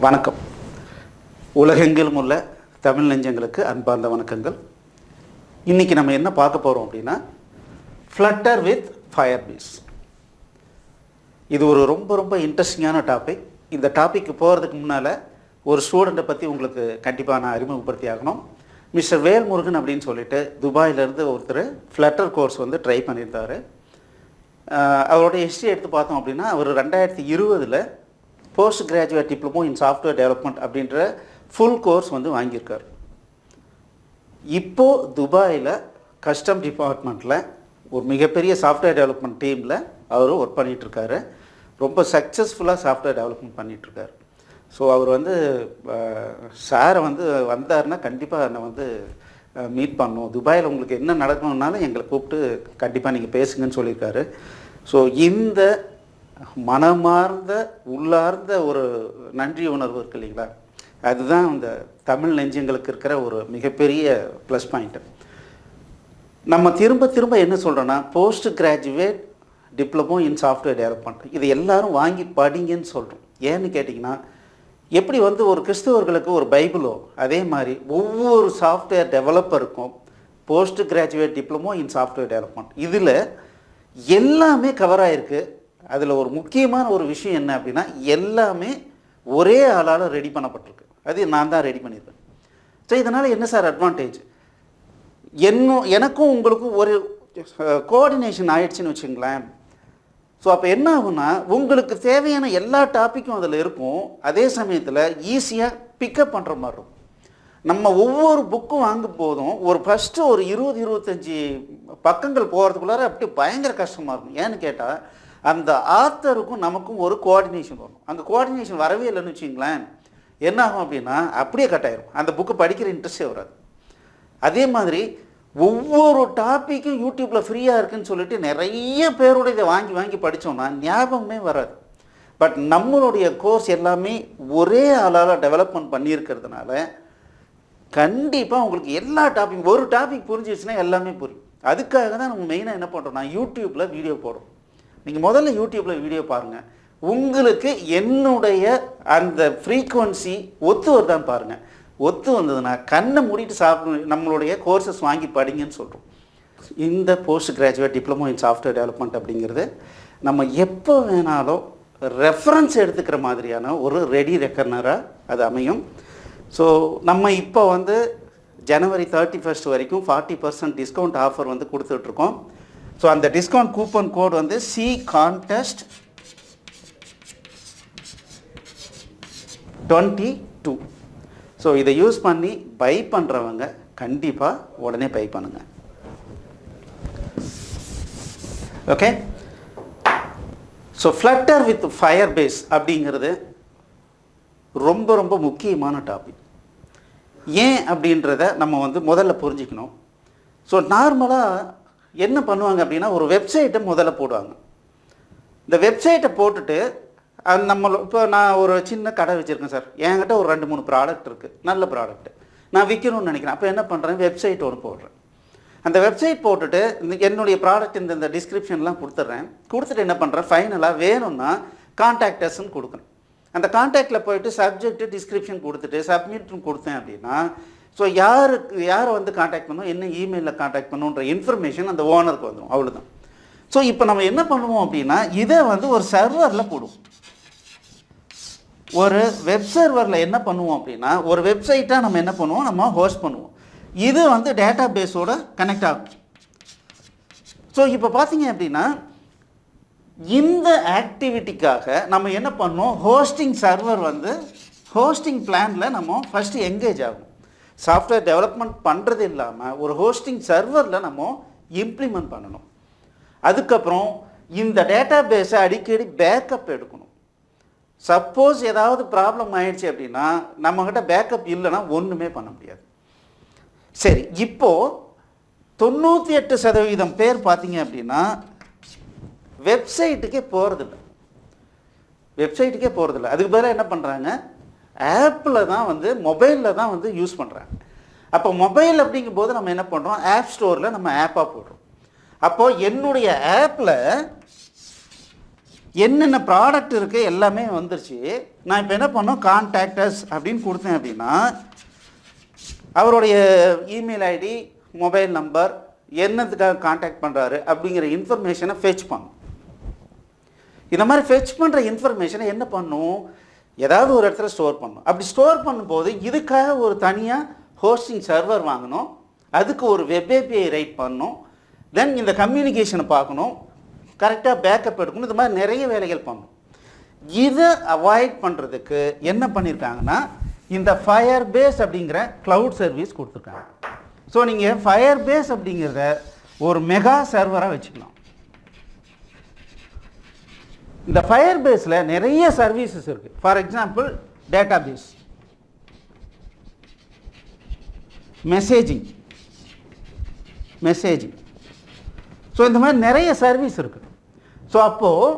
வணக்கம். உலகெங்கிலும் உள்ள தமிழ் நெஞ்சங்களுக்கு அன்பார்ந்த வணக்கங்கள். இன்றைக்கி நம்ம என்ன பார்க்க போகிறோம் அப்படின்னா ஃப்ளட்டர் வித் ஃபயர்பேஸ். இது ஒரு ரொம்ப இன்ட்ரெஸ்டிங்கான டாபிக். இந்த டாப்பிக்கு போகிறதுக்கு முன்னால் ஒரு ஸ்டூடெண்ட்டை பற்றி உங்களுக்கு கண்டிப்பாக நான் அறிமுகப்படுத்தி ஆகணும். மிஸ்டர் வேல்முருகன் அப்படின்னு சொல்லிட்டு துபாயிலேருந்து ஒருத்தர் ஃப்ளட்டர் கோர்ஸ் வந்து ட்ரை பண்ணியிருந்தார். அவரோட ஹிஸ்ட்ரி எடுத்து பார்த்தோம் அப்படின்னா அவர் 2020 post graduate diploma in software development அப்படின்ற ஃபுல் கோர்ஸ் வந்து வாங்கியிருக்கார். இப்போது துபாயில் கஸ்டம் டிபார்ட்மெண்ட்டில் ஒரு மிகப்பெரிய சாஃப்ட்வேர் டெவலப்மெண்ட் டீமில் அவர் ஒர்க் பண்ணிகிட்ருக்காரு. ரொம்ப சக்ஸஸ்ஃபுல்லாக சாஃப்ட்வேர் டெவலப்மெண்ட் பண்ணிகிட்ருக்காரு. ஸோ அவர் வந்து சாரை வந்து வந்தாருன்னா கண்டிப்பாக என்னை வந்து மீட் பண்ணணும், துபாயில் உங்களுக்கு என்ன நடக்கணுன்னாலும் எங்களை கூப்பிட்டு கண்டிப்பாக நீங்கள் பேசுங்கன்னு சொல்லியிருக்காரு. ஸோ இந்த மனமார்ந்த உள்ளார்ந்த ஒரு நன்றி உணர்வு இருக்குது இல்லைங்களா, அதுதான் இந்த தமிழ் நெஞ்சங்களுக்கு இருக்கிற ஒரு மிகப்பெரிய ப்ளஸ் பாயிண்ட்டு. நம்ம திரும்ப என்ன சொல்கிறோன்னா post graduate diploma in software development இது எல்லோரும் வாங்கி படிங்கன்னு சொல்கிறோம். ஏன்னு கேட்டிங்கன்னா, எப்படி வந்து ஒரு கிறிஸ்தவர்களுக்கு ஒரு பைபிளோ அதே மாதிரி ஒவ்வொரு சாஃப்ட்வேர் டெவலப்பருக்கும் post graduate diploma in software development இதில் எல்லாமே கவர் ஆகிருக்கு. அதில் ஒரு முக்கியமான ஒரு விஷயம் என்ன அப்படின்னா, எல்லாமே ஒரே ஆளால் ரெடி பண்ணப்பட்டிருக்கு. அது நான் தான் ரெடி பண்ணியிருக்கேன். ஸோ இதனால் என்ன சார் அட்வான்டேஜ், எனக்கும் உங்களுக்கும் ஒரு கோஆர்டினேஷன் ஆகிடுச்சின்னு வச்சுங்களேன். ஸோ அப்போ என்ன ஆகுன்னா, உங்களுக்கு தேவையான எல்லா டாப்பிக்கும் அதில் இருக்கும். அதே சமயத்தில் ஈஸியாக பிக்கப் பண்ணுற மாதிரி இருக்கும். நம்ம ஒவ்வொரு புக்கும் வாங்கும் போதும் ஃபஸ்ட்டு ஒரு 20-25 பக்கங்கள் போகிறதுக்குள்ளார அப்படி பயங்கர கஷ்டமாக இருக்கும். ஏன்னு கேட்டால், அந்த ஆத்தருக்கும் நமக்கும் ஒரு கோஆர்டினேஷன் வரும். அங்கே கோஆர்டினேஷன் வரவே இல்லைன்னு வச்சுங்களேன், என்ன ஆகும் அப்படின்னா அப்படியே கட் ஆயிரும், அந்த புக்கு படிக்கிற இன்ட்ரெஸ்டே வராது. அதே மாதிரி ஒவ்வொரு டாப்பிக்கும் யூடியூப்பில் ஃப்ரீயாக இருக்குதுன்னு சொல்லிட்டு நிறைய பேரோட இதை வாங்கி படித்தோம்னா ஞாபகமே வராது. பட் நம்மளுடைய கோர்ஸ் எல்லாமே ஒரே ஆளால் டெவலப்மெண்ட் பண்ணியிருக்கிறதுனால கண்டிப்பாக உங்களுக்கு எல்லா டாப்பிக் ஒரு டாபிக் புரிஞ்சிச்சுன்னா எல்லாமே புரியும். அதுக்காக தான் நம்ம மெயினாக என்ன பண்ணுறோம்னா யூடியூப்பில் வீடியோ போடுறோம். நீங்கள் முதல்ல யூடியூப்பில் வீடியோ பாருங்கள், உங்களுக்கு என்னுடைய அந்த ஃப்ரீக்குவன்சி ஒத்து வருதான்னு பாருங்கள். ஒத்து வந்ததுன்னா கண்ணை மூடிட்டு நம்மளுடைய கோர்சஸ் வாங்கி படிங்கன்னு சொல்கிறோம். இந்த post graduate diploma in software development அப்படிங்கிறது நம்ம எப்போ வேணாலும் ரெஃபரன்ஸ் எடுத்துக்கிற மாதிரியான ஒரு ரெடி ரெக்கனராக அது அமையும். ஸோ நம்ம இப்போ வந்து ஜனவரி 31 வரைக்கும் 40% டிஸ்கவுண்ட் ஆஃபர் வந்து கொடுத்துட்ருக்கோம். ஸோ அந்த டிஸ்கவுண்ட் கூப்பன் கோட் வந்து சி கான்டெஸ்ட் 22. ஸோ இதை யூஸ் பண்ணி பை பண்ணுறவங்க கண்டிப்பாக உடனே பை பண்ணுங்கள். Okay. So flutter with Firebase அப்படிங்கிறது ரொம்ப முக்கியமான டாபிக். ஏன் அப்படின்றத நம்ம வந்து முதல்ல புரிஞ்சுக்கணும். ஸோ நார்மலாக என்ன பண்ணுவாங்க அப்படின்னா, ஒரு வெப்சைட்டை முதல்ல போடுவாங்க. இந்த வெப்சைட்டை போட்டுட்டு இப்போ நான் ஒரு சின்ன கடை வச்சுருக்கேன் சார், என்கிட்ட ஒரு 2-3 ப்ராடக்ட் இருக்குது, நல்ல ப்ராடக்ட்டு நான் விற்கணும்னு நினைக்கிறேன். அப்போ என்ன பண்ணுறேன், வெப்சைட் ஒன்று போடுறேன். அந்த வெப்சைட் போட்டுட்டு என்னுடைய ப்ராடக்ட் இந்த டிஸ்கிரிப்ஷன்லாம் கொடுத்துட்டு என்ன பண்ணுறேன், ஃபைனலாக வேணும்னா கான்டாக்டர்ஸ்ன்னு கொடுக்குறேன். அந்த கான்டாக்டில் போய்ட்டு சப்ஜெக்ட்டு டிஸ்கிரிப்ஷன் கொடுத்துட்டு சப்மிட்னு கொடுத்தேன் அப்படின்னா, ஸோ யாரை வந்து கான்டாக்ட் பண்ணணும், என்ன இமெயிலில் கான்டாக்ட் பண்ணணுன்ற இன்ஃபர்மேஷன் அந்த ஓனருக்கு வந்துடும். அவ்வளோதான். ஸோ இப்போ நம்ம என்ன பண்ணுவோம் அப்படின்னா, இதை வந்து ஒரு சர்வரில் போடுவோம். ஒரு வெப் சர்வரில் என்ன பண்ணுவோம் அப்படின்னா, ஒரு வெப்சைட்டாக நம்ம என்ன பண்ணுவோம், நம்ம ஹோஸ்ட் பண்ணுவோம். இது வந்து டேட்டா பேஸோட கனெக்ட் ஆகும். ஸோ இப்போ பார்த்தீங்க அப்படின்னா, இந்த ஆக்டிவிட்டிக்காக நம்ம என்ன பண்ணோம், ஹோஸ்டிங் சர்வர் வந்து ஹோஸ்டிங் பிளானில் நம்ம ஃபஸ்ட்டு எங்கேஜ் ஆகும். சாஃப்ட்வேர் டெவலப்மெண்ட் பண்ணுறது இல்லாமல் ஒரு ஹோஸ்டிங் சர்வரில் நம்ம இம்ப்ளிமெண்ட் பண்ணணும். அதுக்கப்புறம் இந்த டேட்டா பேஸை அடிக்கடி பேக்கப் எடுக்கணும். சப்போஸ் ஏதாவது ப்ராப்ளம் ஆயிடுச்சு அப்படின்னா நம்மக்கிட்ட பேக்கப் இல்லைன்னா ஒன்றுமே பண்ண முடியாது. சரி, இப்போது 98% பேர் பார்த்தீங்க அப்படின்னா வெப்சைட்டுக்கே போகிறதில்ல. அதுக்கு பதிலாக என்ன பண்ணுறாங்க, ஆப்பில் தான் வந்து மொபைலில் தான் வந்து யூஸ் பண்ணுறாங்க. அப்போ மொபைல் அப்படிங்கும்போது நம்ம என்ன பண்ணுறோம், ஆப் ஸ்டோரில் நம்ம ஆப்பாக போடுறோம். அப்போது என்னுடைய ஆப்பில் என்னென்ன ப்ராடக்ட் இருக்குது எல்லாமே வந்துருச்சு. நான் இப்போ என்ன பண்ணோம், கான்டாக்டர்ஸ் அப்படின்னு கொடுத்தேன் அப்படின்னா அவருடைய இமெயில் ஐடி, மொபைல் நம்பர், என்னத்துக்காக கான்டாக்ட் பண்ணுறாரு அப்படிங்கிற இன்ஃபர்மேஷனை ஃபெச் பண்ணும். இந்த மாதிரி ஃபெச் பண்ணுற இன்ஃபர்மேஷனை என்ன பண்ணும், ஏதாவது ஒரு இடத்துல ஸ்டோர் பண்ணும். அப்படி ஸ்டோர் பண்ணும்போது இதுக்காக ஒரு தனியாக ஹோஸ்டிங் சர்வர் வாங்கணும், அதுக்கு ஒரு வெப் ஏபிஐ ரைட் பண்ணணும், தென் இந்த கம்யூனிகேஷனை பார்க்கணும், கரெக்டாக பேக்கப் எடுக்கணும். இது மாதிரி நிறைய வேலைகள் பண்ணணும். இதை அவாய்ட் பண்ணுறதுக்கு என்ன பண்ணியிருக்காங்கன்னா இந்த Firebase அப்படிங்கிற க்ளவுட் சர்வீஸ் கொடுத்துருக்காங்க. ஸோ நீங்கள் Firebase அப்படிங்கிறத ஒரு மெகா சர்வராக வச்சுக்கலாம். இந்த Firebaseல நிறைய சர்வீசஸ் இருக்குது. For example database, messaging. So இந்த மாதிரி நிறைய சர்வீஸ் இருக்குது. ஸோ அப்போது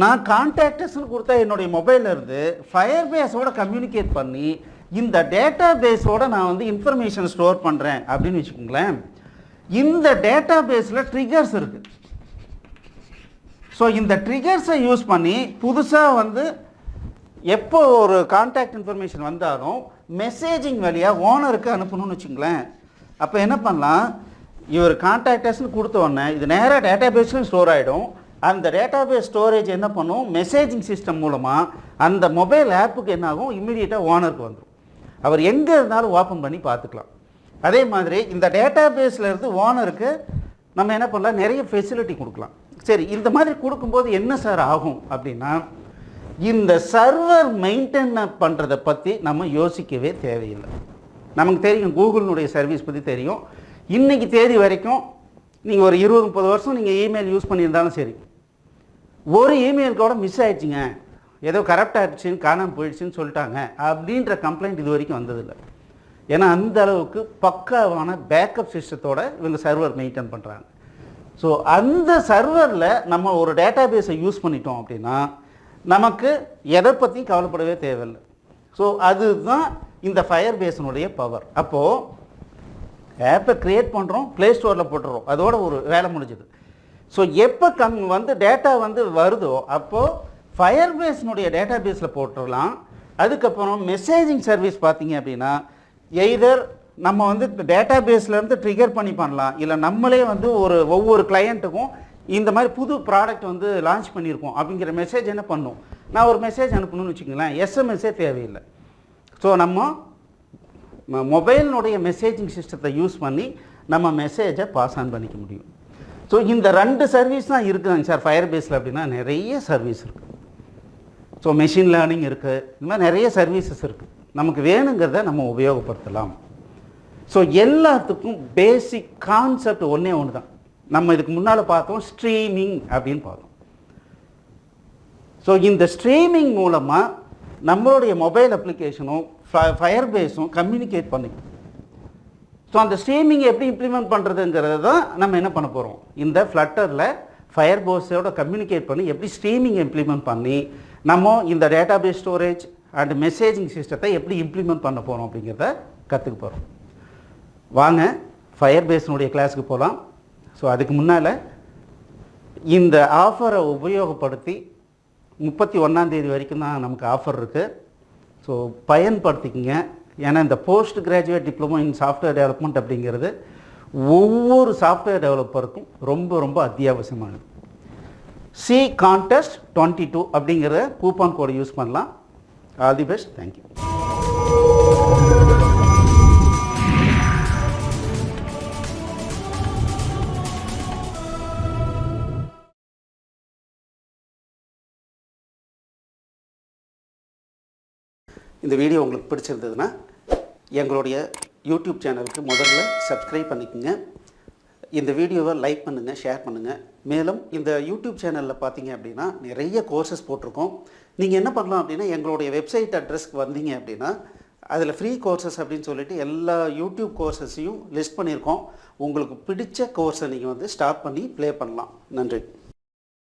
நான் கான்டாக்டர்ஸ்னு கொடுத்தா என்னுடைய மொபைலில் இருந்து Firebaseோட கம்யூனிகேட் பண்ணி இந்த டேட்டாபேஸோட நான் வந்து இன்ஃபர்மேஷன் ஸ்டோர் பண்ணுறேன் அப்படின்னு வச்சுக்கோங்களேன். இந்த டேட்டாபேஸில் ட்ரிகர்ஸ் இருக்குது. ஸோ இந்த ட்ரிகர்ஸை யூஸ் பண்ணி புதுசாக வந்து எப்போ ஒரு கான்டாக்ட் இன்ஃபர்மேஷன் வந்தாலும் மெசேஜிங் வழியாக ஓனருக்கு அனுப்பணும்னு வச்சுங்களேன். அப்போ என்ன பண்ணலாம், இவர் கான்டாக்டர்ஸ்னு கொடுத்த உடனே இது நேராக டேட்டாபேஸ்லையும் ஸ்டோர் ஆகிடும். அந்த டேட்டாபேஸ் ஸ்டோரேஜ் என்ன பண்ணும், மெசேஜிங் சிஸ்டம் மூலமாக அந்த மொபைல் ஆப்புக்கு என்ன ஆகும், இம்மிடியேட்டாக ஓனருக்கு வந்துடும். அவர் எங்கே இருந்தாலும் ஓப்பன் பண்ணி பார்த்துக்கலாம். அதே மாதிரி இந்த டேட்டாபேஸில் இருந்து ஓனருக்கு நம்ம என்ன பண்ணலாம், நிறைய ஃபெசிலிட்டி கொடுக்கலாம். சரி, இந்த மாதிரி கொடுக்கும்போது என்ன சார் ஆகும் அப்படின்னா, இந்த சர்வர் மெயின்டைன் பண்ணுறதை பற்றி நம்ம யோசிக்கவே தேவையில்லை. நமக்கு தெரியும், கூகுளினுடைய சர்வீஸ் பற்றி தெரியும். இன்றைக்கி தேதி வரைக்கும் நீங்கள் ஒரு 20-30 வருஷம் நீங்கள் இமெயில் யூஸ் பண்ணியிருந்தாலும் சரி, ஒரு இமெயில் கூட மிஸ் ஆகிடுச்சிங்க, ஏதோ கரெக்ட் ஆகிடுச்சின்னு காணாமல் போயிடுச்சுன்னு சொல்லிட்டாங்க அப்படின்ற கம்ப்ளைண்ட் இது வரைக்கும் வந்ததில்லை. ஏன்னா அந்த அளவுக்கு பக்காவான பேக்கப் சிஸ்டத்தோட இவங்க சர்வர் மெயின்டைன் பண்ணுறாங்க. ஸோ அந்த சர்வரில் நம்ம ஒரு டேட்டாபேஸை யூஸ் பண்ணிட்டோம் அப்படின்னா நமக்கு எதை பற்றியும் கவலைப்படவே தேவையில்லை. ஸோ அதுதான் இந்த Firebaseனுடைய பவர். அப்போது ஆப்பை க்ரியேட் பண்ணுறோம், ப்ளே ஸ்டோரில் போட்டுறோம், அதோட ஒரு வேலை முடிஞ்சுது. ஸோ எப்போ வந்து டேட்டா வந்து வருதோ அப்போது Firebaseனுடைய டேட்டாபேஸில் போட்டுடலாம். அதுக்கப்புறம் மெசேஜிங் சர்வீஸ் பார்த்தீங்க அப்படின்னா எய்தர் நம்ம வந்து டேட்டாபேஸ்லேருந்து ட்ரிகர் பண்ணி பண்ணலாம், இல்லை நம்மளே வந்து ஒவ்வொரு கிளையண்ட்டுக்கும் இந்த மாதிரி புது ப்ராடக்ட் வந்து லான்ச் பண்ணியிருக்கோம் அப்படிங்கிற மெசேஜ் என்ன பண்ணும், நான் ஒரு மெசேஜ் அனுப்பணும்னு வச்சுக்கோங்களேன், எஸ்எம்எஸ்ஸே தேவையில்லை. ஸோ நம்ம மொபைலினுடைய மெசேஜிங் சிஸ்டத்தை யூஸ் பண்ணி நம்ம மெசேஜை பாஸ் ஆன் பண்ணிக்க முடியும். ஸோ இந்த 2 சர்வீஸ் தான் இருக்குதுங்க சார் Firebaseல அப்படின்னா. நிறைய சர்வீஸ் இருக்குது. ஸோ மெஷின் லேர்னிங் இருக்குது, இந்த மாதிரி நிறைய சர்வீசஸ் இருக்குது. நமக்கு வேணுங்கிறத நம்ம உபயோகப்படுத்தலாம். ஸோ எல்லாத்துக்கும் பேசிக் கான்செப்ட் ஒன்றே ஒன்று தான். நம்ம இதுக்கு முன்னால் பார்த்தோம், ஸ்ட்ரீமிங் அப்படின்னு பார்த்தோம். ஸோ இந்த ஸ்ட்ரீமிங் மூலமாக நம்மளுடைய மொபைல் அப்ளிகேஷனும் Firebaseம் கம்யூனிகேட் பண்ணிக்கும். ஸோ அந்த ஸ்ட்ரீமிங் எப்படி இம்ப்ளிமெண்ட் பண்ணுறதுங்கிறது தான் நம்ம என்ன பண்ண போகிறோம், இந்த ஃப்ளட்டரில் Firebaseோட கம்யூனிகேட் பண்ணி எப்படி ஸ்ட்ரீமிங் இம்ப்ளிமெண்ட் பண்ணி நம்ம இந்த டேட்டாபேஸ் ஸ்டோரேஜ் அண்ட் மெசேஜிங் சிஸ்டத்தை எப்படி இம்ப்ளிமெண்ட் பண்ண போகிறோம் அப்படிங்கிறத கற்றுக்க போகிறோம். வாங்க Firebaseனுடைய கிளாஸுக்கு போகலாம். ஸோ அதுக்கு முன்னால் இந்த ஆஃபரை உபயோகப்படுத்தி 31ஆம் தேதி வரைக்கும் தான் நமக்கு ஆஃபர் இருக்குது. ஸோ பயன்படுத்திக்கிங்க. ஏன்னா இந்த post graduate diploma in software development அப்படிங்கிறது ஒவ்வொரு சாஃப்ட்வேர் டெவலப்பருக்கும் ரொம்ப ரொம்ப அத்தியாவசியமானது. சி கான்டெஸ்ட் 22 அப்படிங்கிற கூப்பான் கோடை யூஸ் பண்ணலாம். All the best. தேங்க்யூ. இந்த வீடியோ உங்களுக்கு பிடிச்சிருந்ததுன்னா எங்களுடைய யூடியூப் சேனலுக்கு முதல்ல சப்ஸ்கிரைப் பண்ணிக்கோங்க. இந்த வீடியோவை லைக் பண்ணுங்கள், ஷேர் பண்ணுங்கள். மேலும் இந்த யூடியூப் சேனலில் பார்த்தீங்க அப்படின்னா நிறைய கோர்சஸ் போட்டிருக்கோம். நீங்கள் என்ன பண்ணலாம் அப்படின்னா எங்களுடைய வெப்சைட் அட்ரஸ்க்கு வந்தீங்க அப்படின்னா அதில் ஃப்ரீ கோர்சஸ் அப்படின்னு சொல்லிட்டு எல்லா யூடியூப் கோர்சஸையும் லிஸ்ட் பண்ணியிருக்கோம். உங்களுக்கு பிடிச்ச கோர்ஸை நீங்கள் வந்து ஸ்டார்ட் பண்ணி ப்ளே பண்ணலாம். நன்றி.